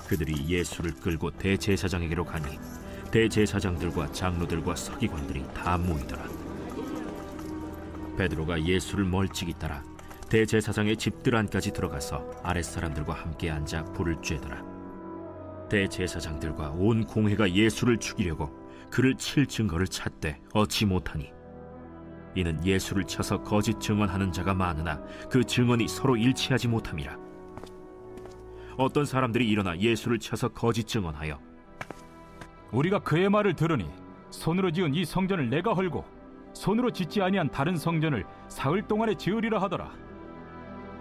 그들이 예수를 끌고 대제사장에게로 가니 대제사장들과 장로들과 서기관들이 다 모이더라. 베드로가 예수를 멀찍이 따라 대제사장의 집들 안까지 들어가서 아랫사람들과 함께 앉아 불을 쬐더라. 대제사장들과 온 공회가 예수를 죽이려고 그를 칠 증거를 찾되 얻지 못하니 이는 예수를 쳐서 거짓 증언하는 자가 많으나 그 증언이 서로 일치하지 못함이라. 어떤 사람들이 일어나 예수를 쳐서 거짓 증언하여 우리가 그의 말을 들으니 손으로 지은 이 성전을 내가 헐고 손으로 짓지 아니한 다른 성전을 사흘 동안에 지으리라 하더라.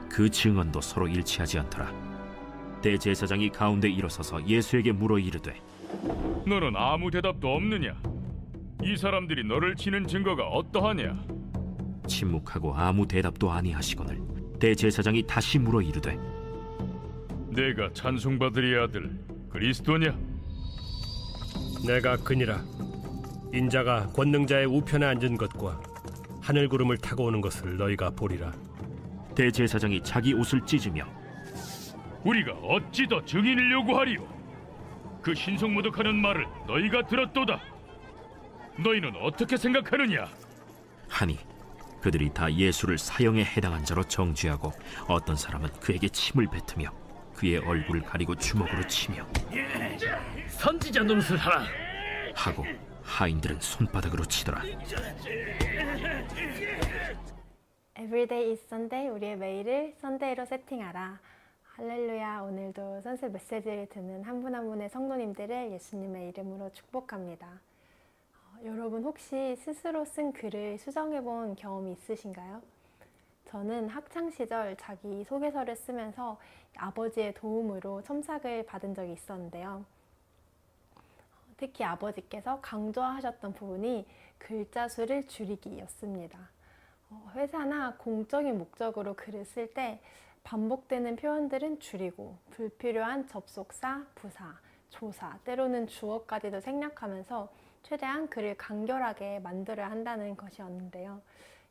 그 증언도 서로 일치하지 않더라. 대제사장이 가운데 일어서서 예수에게 물어 이르되 너는 아무 대답도 없느냐? 이 사람들이 너를 치는 증거가 어떠하냐? 침묵하고 아무 대답도 아니하시거늘 대제사장이 다시 물어 이르되 내가 찬송받으리 아들 그리스도냐? 내가 그니라. 인자가 권능자의 우편에 앉은 것과 하늘 구름을 타고 오는 것을 너희가 보리라. 대제사장이 자기 옷을 찢으며 우리가 어찌 더 증인을 요구하리요? 그 신성모독하는 말을 너희가 들었도다. 너희는 어떻게 생각하느냐? 하니 그들이 다 예수를 사형에 해당한 자로 정죄하고 어떤 사람은 그에게 침을 뱉으며 그의 얼굴을 가리고 주먹으로 치며 선지자 노릇을 하라 하고 하인들은 손바닥으로 치더라. Everyday is Sunday, 우리의 매일을 썬데이로 세팅하라. 할렐루야. 오늘도 선셋 메시지를 듣는 한 분 한 분의 성도님들을 예수님의 이름으로 축복합니다. 여러분 혹시 스스로 쓴 글을 수정해 본 경험이 있으신가요? 저는 학창시절 자기 소개서를 쓰면서 아버지의 도움으로 첨삭을 받은 적이 있었는데요. 특히 아버지께서 강조하셨던 부분이 글자 수를 줄이기였습니다. 회사나 공적인 목적으로 글을 쓸 때 반복되는 표현들은 줄이고 불필요한 접속사, 부사, 조사, 때로는 주어까지도 생략하면서 최대한 글을 간결하게 만들어야 한다는 것이었는데요.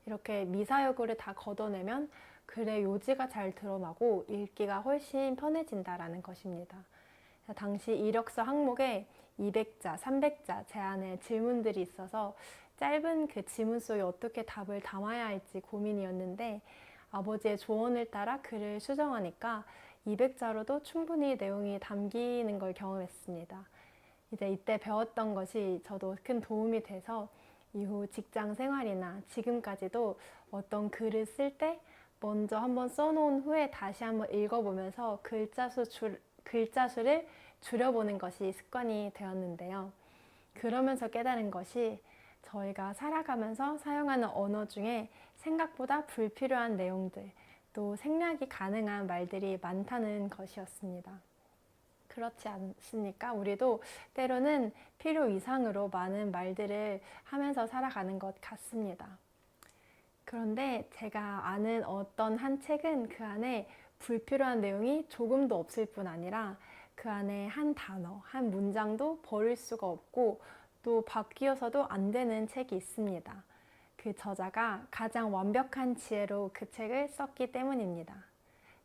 이렇게 미사여구를 다 걷어내면 글의 요지가 잘 드러나고 읽기가 훨씬 편해진다라는 것입니다. 당시 이력서 항목에 200자, 300자 제한의 질문들이 있어서 짧은 그 지문 속에 어떻게 답을 담아야 할지 고민이었는데 아버지의 조언을 따라 글을 수정하니까 200자로도 충분히 내용이 담기는 걸 경험했습니다. 이때 배웠던 것이 저도 큰 도움이 돼서 이후 직장 생활이나 지금까지도 어떤 글을 쓸 때 먼저 한번 써놓은 후에 다시 한번 읽어보면서 글자 수를 줄여보는 것이 습관이 되었는데요. 그러면서 깨달은 것이 저희가 살아가면서 사용하는 언어 중에 생각보다 불필요한 내용들, 또 생략이 가능한 말들이 많다는 것이었습니다. 그렇지 않습니까? 우리도 때로는 필요 이상으로 많은 말들을 하면서 살아가는 것 같습니다. 그런데 제가 아는 어떤 한 책은 그 안에 불필요한 내용이 조금도 없을 뿐 아니라 그 안에 한 단어, 한 문장도 버릴 수가 없고 또 바뀌어서도 안 되는 책이 있습니다. 그 저자가 가장 완벽한 지혜로 그 책을 썼기 때문입니다.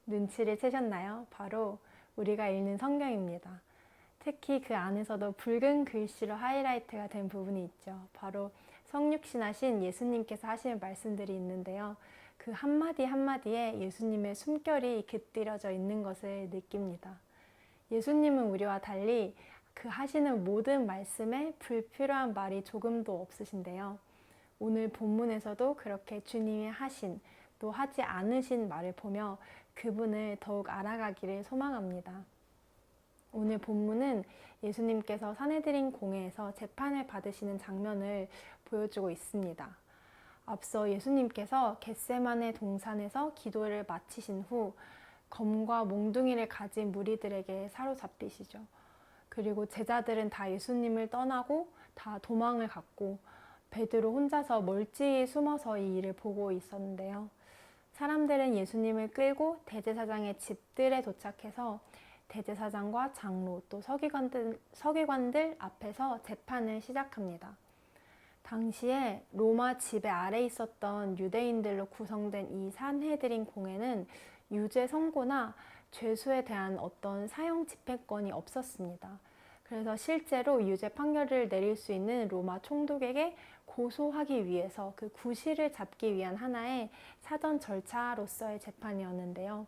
눈치를 채셨나요? 바로 우리가 읽는 성경입니다. 특히 그 안에서도 붉은 글씨로 하이라이트가 된 부분이 있죠. 바로 성육신하신 예수님께서 하시는 말씀들이 있는데요. 그 한마디 한마디에 예수님의 숨결이 깃들여져 있는 것을 느낍니다. 예수님은 우리와 달리 그 하시는 모든 말씀에 불필요한 말이 조금도 없으신데요. 오늘 본문에서도 그렇게 주님이 하신 또 하지 않으신 말을 보며 그분을 더욱 알아가기를 소망합니다. 오늘 본문은 예수님께서 산헤드린 공회에서 재판을 받으시는 장면을 보여주고 있습니다. 앞서 예수님께서 겟세마네 동산에서 기도를 마치신 후 검과 몽둥이를 가진 무리들에게 사로잡히시죠. 그리고 제자들은 다 예수님을 떠나고 다 도망을 갔고 베드로 혼자서 멀찍이 숨어서 이 일을 보고 있었는데요. 사람들은 예수님을 끌고 대제사장의 집들에 도착해서 대제사장과 장로 또 서기관들 앞에서 재판을 시작합니다. 당시에 로마 지배 아래 있었던 유대인들로 구성된 이 산헤드린 공회는 유죄 선고나 죄수에 대한 어떤 사형 집행권이 없었습니다. 그래서 실제로 유죄 판결을 내릴 수 있는 로마 총독에게 고소하기 위해서 그 구실을 잡기 위한 하나의 사전 절차로서의 재판이었는데요.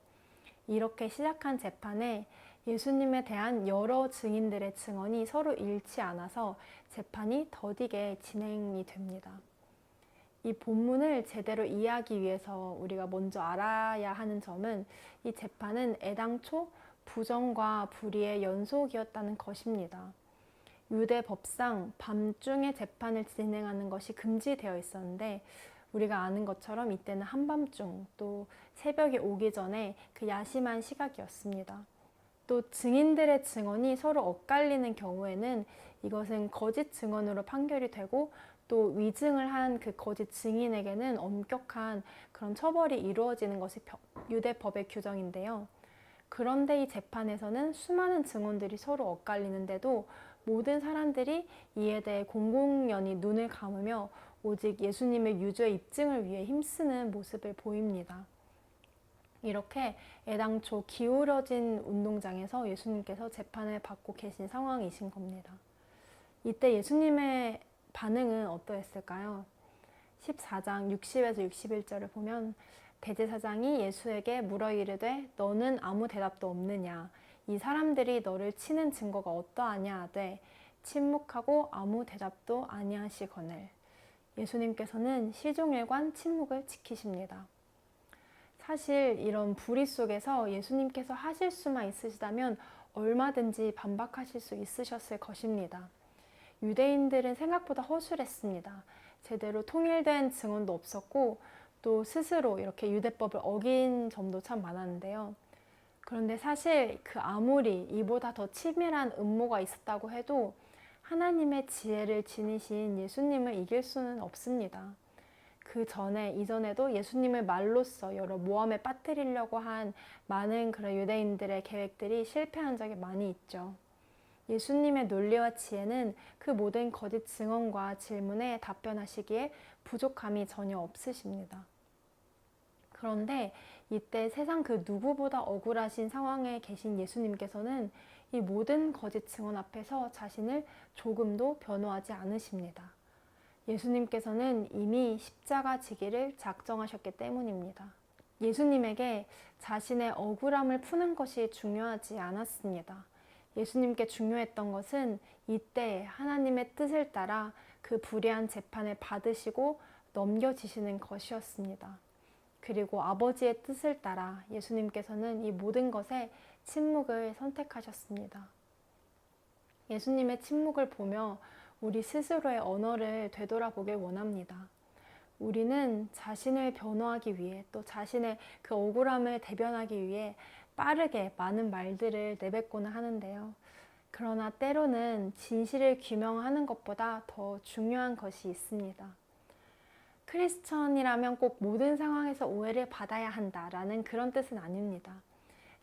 이렇게 시작한 재판에 예수님에 대한 여러 증인들의 증언이 서로 일치 않아서 재판이 더디게 진행이 됩니다. 이 본문을 제대로 이해하기 위해서 우리가 먼저 알아야 하는 점은 이 재판은 애당초 부정과 불의의 연속이었다는 것입니다. 유대 법상 밤중에 재판을 진행하는 것이 금지되어 있었는데 우리가 아는 것처럼 이때는 한밤중 또 새벽이 오기 전에 그 야심한 시각이었습니다. 또 증인들의 증언이 서로 엇갈리는 경우에는 이것은 거짓 증언으로 판결이 되고 또 위증을 한 그 거짓 증인에게는 엄격한 그런 처벌이 이루어지는 것이 유대법의 규정인데요. 그런데 이 재판에서는 수많은 증언들이 서로 엇갈리는데도 모든 사람들이 이에 대해 공공연히 눈을 감으며 오직 예수님의 유죄 입증을 위해 힘쓰는 모습을 보입니다. 이렇게 애당초 기울어진 운동장에서 예수님께서 재판을 받고 계신 상황이신 겁니다. 이때 예수님의 반응은 어떠했을까요? 14장 60에서 61절을 보면 대제사장이 예수에게 물어 이르되 너는 아무 대답도 없느냐? 이 사람들이 너를 치는 증거가 어떠하냐 하되 침묵하고 아무 대답도 아니하시거늘. 예수님께서는 시종일관 침묵을 지키십니다. 사실 이런 불의 속에서 예수님께서 하실 수만 있으시다면 얼마든지 반박하실 수 있으셨을 것입니다. 유대인들은 생각보다 허술했습니다. 제대로 통일된 증언도 없었고 또 스스로 이렇게 유대법을 어긴 점도 참 많았는데요. 그런데 사실 그 아무리 이보다 더 치밀한 음모가 있었다고 해도 하나님의 지혜를 지니신 예수님을 이길 수는 없습니다. 그 전에 이전에도 예수님을 말로써 여러 모함에 빠뜨리려고 한 많은 그런 유대인들의 계획들이 실패한 적이 많이 있죠. 예수님의 논리와 지혜는 그 모든 거짓 증언과 질문에 답변하시기에 부족함이 전혀 없으십니다. 그런데 이때 세상 그 누구보다 억울하신 상황에 계신 예수님께서는 이 모든 거짓 증언 앞에서 자신을 조금도 변호하지 않으십니다. 예수님께서는 이미 십자가 지기를 작정하셨기 때문입니다. 예수님에게 자신의 억울함을 푸는 것이 중요하지 않았습니다. 예수님께 중요했던 것은 이때 하나님의 뜻을 따라 그 불의한 재판을 받으시고 넘겨지시는 것이었습니다. 그리고 아버지의 뜻을 따라 예수님께서는 이 모든 것에 침묵을 선택하셨습니다. 예수님의 침묵을 보며 우리 스스로의 언어를 되돌아보길 원합니다. 우리는 자신을 변호하기 위해 또 자신의 그 억울함을 대변하기 위해 빠르게 많은 말들을 내뱉고는 하는데요. 그러나 때로는 진실을 규명하는 것보다 더 중요한 것이 있습니다. 크리스천이라면 꼭 모든 상황에서 오해를 받아야 한다라는 그런 뜻은 아닙니다.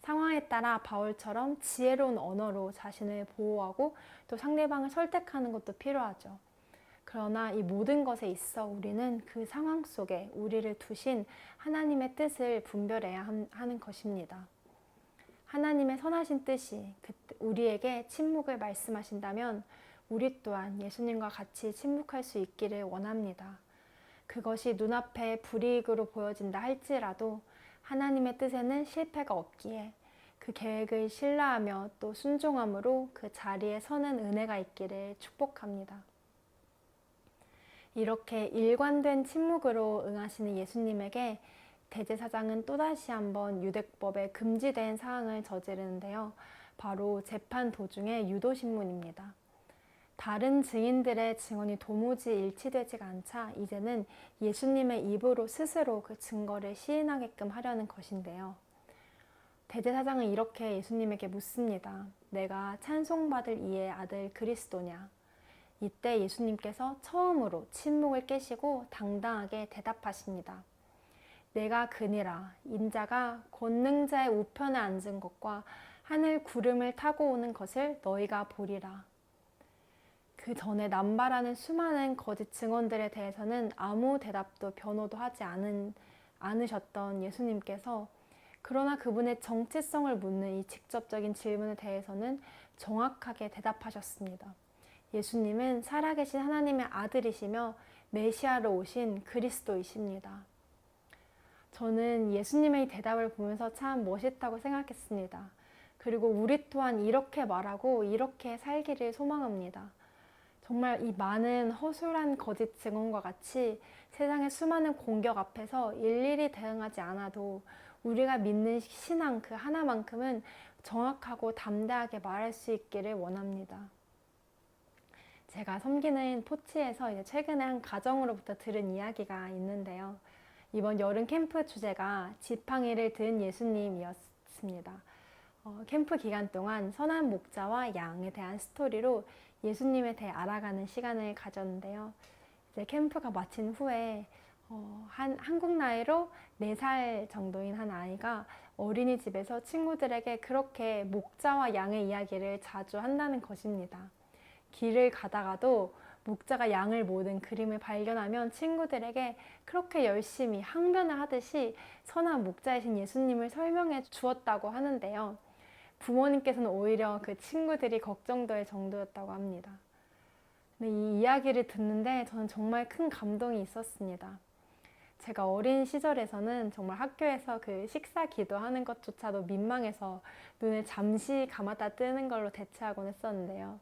상황에 따라 바울처럼 지혜로운 언어로 자신을 보호하고 또 상대방을 설득하는 것도 필요하죠. 그러나 이 모든 것에 있어 우리는 그 상황 속에 우리를 두신 하나님의 뜻을 분별해야 하는 것입니다. 하나님의 선하신 뜻이 우리에게 침묵을 말씀하신다면 우리 또한 예수님과 같이 침묵할 수 있기를 원합니다. 그것이 눈앞에 불이익으로 보여진다 할지라도 하나님의 뜻에는 실패가 없기에 그 계획을 신뢰하며 또 순종함으로 그 자리에 서는 은혜가 있기를 축복합니다. 이렇게 일관된 침묵으로 응하시는 예수님에게 대제사장은 또다시 한번 유대법에 금지된 사항을 저지르는데요. 바로 재판 도중의 유도신문입니다. 다른 증인들의 증언이 도무지 일치되지가 않자 이제는 예수님의 입으로 스스로 그 증거를 시인하게끔 하려는 것인데요. 대제사장은 이렇게 예수님에게 묻습니다. 내가 찬송받을 이의 아들 그리스도냐? 이때 예수님께서 처음으로 침묵을 깨시고 당당하게 대답하십니다. 내가 그니라. 인자가 권능자의 우편에 앉은 것과 하늘 구름을 타고 오는 것을 너희가 보리라. 그 전에 남발하는 수많은 거짓 증언들에 대해서는 아무 대답도 변호도 하지 않으셨던 예수님께서 그러나 그분의 정체성을 묻는 이 직접적인 질문에 대해서는 정확하게 대답하셨습니다. 예수님은 살아계신 하나님의 아들이시며 메시아로 오신 그리스도이십니다. 저는 예수님의 대답을 보면서 참 멋있다고 생각했습니다. 그리고 우리 또한 이렇게 말하고 이렇게 살기를 소망합니다. 정말 이 많은 허술한 거짓 증언과 같이 세상의 수많은 공격 앞에서 일일이 대응하지 않아도 우리가 믿는 신앙 그 하나만큼은 정확하고 담대하게 말할 수 있기를 원합니다. 제가 섬기는 포치에서 이제 최근에 한 가정으로부터 들은 이야기가 있는데요. 이번 여름 캠프 주제가 지팡이를 든 예수님이었습니다. 캠프 기간 동안 선한 목자와 양에 대한 스토리로 예수님에 대해 알아가는 시간을 가졌는데요. 이제 캠프가 마친 후에 한국 나이로 4살 정도인 한 아이가 어린이집에서 친구들에게 그렇게 목자와 양의 이야기를 자주 한다는 것입니다. 길을 가다가도 목자가 양을 모든 그림을 발견하면 친구들에게 그렇게 열심히 항변을 하듯이 선한 목자이신 예수님을 설명해 주었다고 하는데요. 부모님께서는 오히려 그 친구들이 걱정될 정도였다고 합니다. 근데 이 이야기를 듣는데 저는 정말 큰 감동이 있었습니다. 제가 어린 시절에서는 정말 학교에서 그 식사 기도하는 것조차도 민망해서 눈을 잠시 감았다 뜨는 걸로 대체하곤 했었는데요.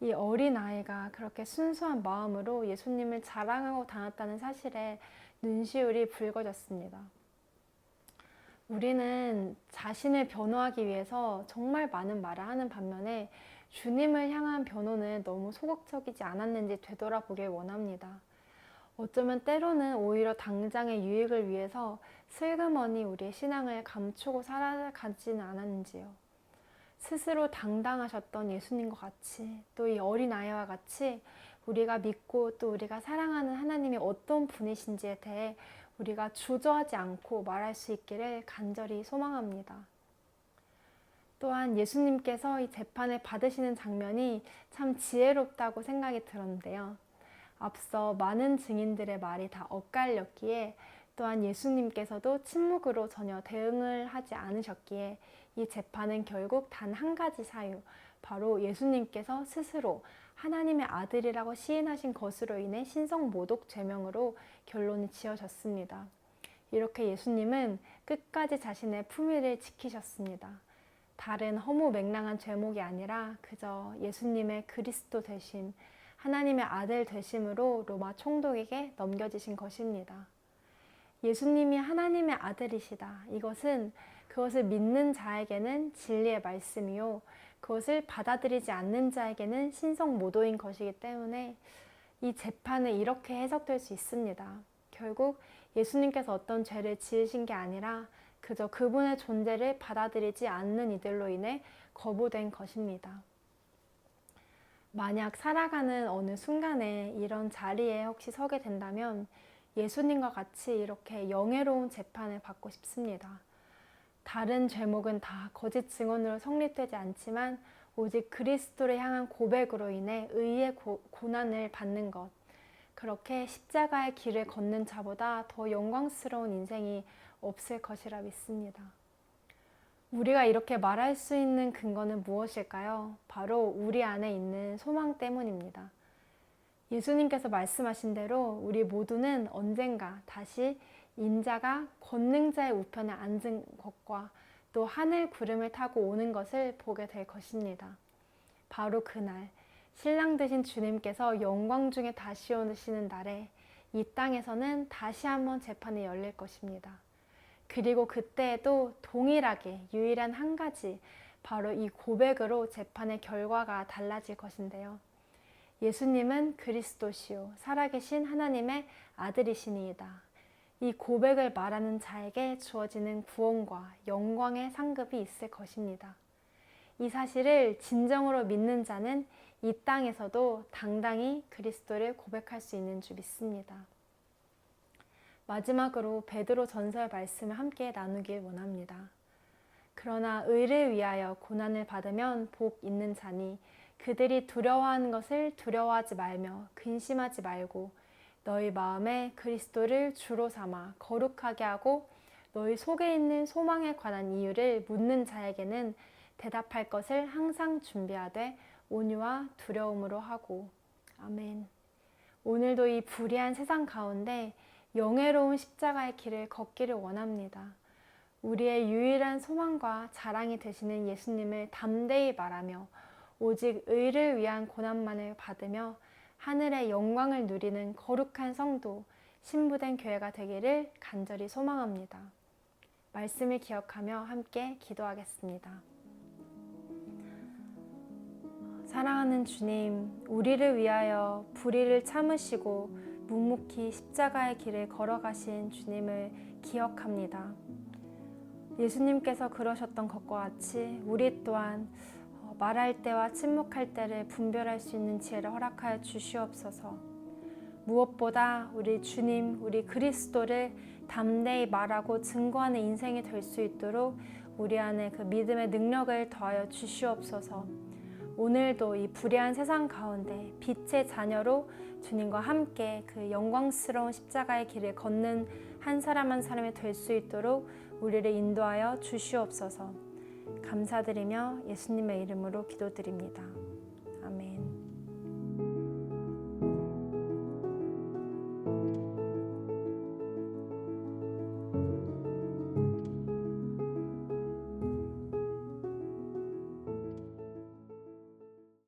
이 어린 아이가 그렇게 순수한 마음으로 예수님을 자랑하고 다녔다는 사실에 눈시울이 붉어졌습니다. 우리는 자신을 변호하기 위해서 정말 많은 말을 하는 반면에 주님을 향한 변호는 너무 소극적이지 않았는지 되돌아보길 원합니다. 어쩌면 때로는 오히려 당장의 유익을 위해서 슬그머니 우리의 신앙을 감추고 살아가지는 않았는지요. 스스로 당당하셨던 예수님과 같이 또 이 어린아이와 같이 우리가 믿고 또 우리가 사랑하는 하나님이 어떤 분이신지에 대해 우리가 주저하지 않고 말할 수 있기를 간절히 소망합니다. 또한 예수님께서 이 재판을 받으시는 장면이 참 지혜롭다고 생각이 들었는데요. 앞서 많은 증인들의 말이 다 엇갈렸기에 또한 예수님께서도 침묵으로 전혀 대응을 하지 않으셨기에 이 재판은 결국 단 한 가지 사유, 바로 예수님께서 스스로 하나님의 아들이라고 시인하신 것으로 인해 신성모독 죄명으로 결론이 지어졌습니다. 이렇게 예수님은 끝까지 자신의 품위를 지키셨습니다. 다른 허무맹랑한 죄목이 아니라 그저 예수님의 그리스도 되심, 하나님의 아들 되심으로 로마 총독에게 넘겨지신 것입니다. 예수님이 하나님의 아들이시다. 이것은 그것을 믿는 자에게는 진리의 말씀이요, 그것을 받아들이지 않는 자에게는 신성모독인 것이기 때문에 이 재판은 이렇게 해석될 수 있습니다. 결국 예수님께서 어떤 죄를 지으신 게 아니라 그저 그분의 존재를 받아들이지 않는 이들로 인해 거부된 것입니다. 만약 살아가는 어느 순간에 이런 자리에 혹시 서게 된다면 예수님과 같이 이렇게 영예로운 재판을 받고 싶습니다. 다른 죄목은 다 거짓 증언으로 성립되지 않지만 오직 그리스도를 향한 고백으로 인해 의의 고난을 받는 것, 그렇게 십자가의 길을 걷는 자보다 더 영광스러운 인생이 없을 것이라 믿습니다. 우리가 이렇게 말할 수 있는 근거는 무엇일까요? 바로 우리 안에 있는 소망 때문입니다. 예수님께서 말씀하신 대로 우리 모두는 언젠가 다시 인자가 권능자의 우편에 앉은 것과 또 하늘 구름을 타고 오는 것을 보게 될 것입니다. 바로 그날 신랑 되신 주님께서 영광 중에 다시 오시는 날에 이 땅에서는 다시 한번 재판이 열릴 것입니다. 그리고 그때에도 동일하게 유일한 한 가지, 바로 이 고백으로 재판의 결과가 달라질 것인데요. 예수님은 그리스도시요 살아계신 하나님의 아들이시니이다. 이 고백을 말하는 자에게 주어지는 구원과 영광의 상급이 있을 것입니다. 이 사실을 진정으로 믿는 자는 이 땅에서도 당당히 그리스도를 고백할 수 있는 줄 믿습니다. 마지막으로 베드로 전서의 말씀을 함께 나누길 원합니다. 그러나 의를 위하여 고난을 받으면 복 있는 자니 그들이 두려워하는 것을 두려워하지 말며 근심하지 말고 너희 마음에 그리스도를 주로 삼아 거룩하게 하고 너희 속에 있는 소망에 관한 이유를 묻는 자에게는 대답할 것을 항상 준비하되 온유와 두려움으로 하고. 아멘. 오늘도 이 불의한 세상 가운데 영예로운 십자가의 길을 걷기를 원합니다. 우리의 유일한 소망과 자랑이 되시는 예수님을 담대히 말하며 오직 의를 위한 고난만을 받으며 하늘의 영광을 누리는 거룩한 성도, 신부된 교회가 되기를 간절히 소망합니다. 말씀을 기억하며 함께 기도하겠습니다. 사랑하는 주님, 우리를 위하여 불의를 참으시고 묵묵히 십자가의 길을 걸어가신 주님을 기억합니다. 예수님께서 그러셨던 것과 같이 우리 또한 말할 때와 침묵할 때를 분별할 수 있는 지혜를 허락하여 주시옵소서. 무엇보다 우리 주님, 우리 그리스도를 담대히 말하고 증거하는 인생이 될 수 있도록 우리 안에 그 믿음의 능력을 더하여 주시옵소서. 오늘도 이 불의한 세상 가운데 빛의 자녀로 주님과 함께 그 영광스러운 십자가의 길을 걷는 한 사람 한 사람이 될 수 있도록 우리를 인도하여 주시옵소서. 감사드리며 예수님의 이름으로 기도드립니다.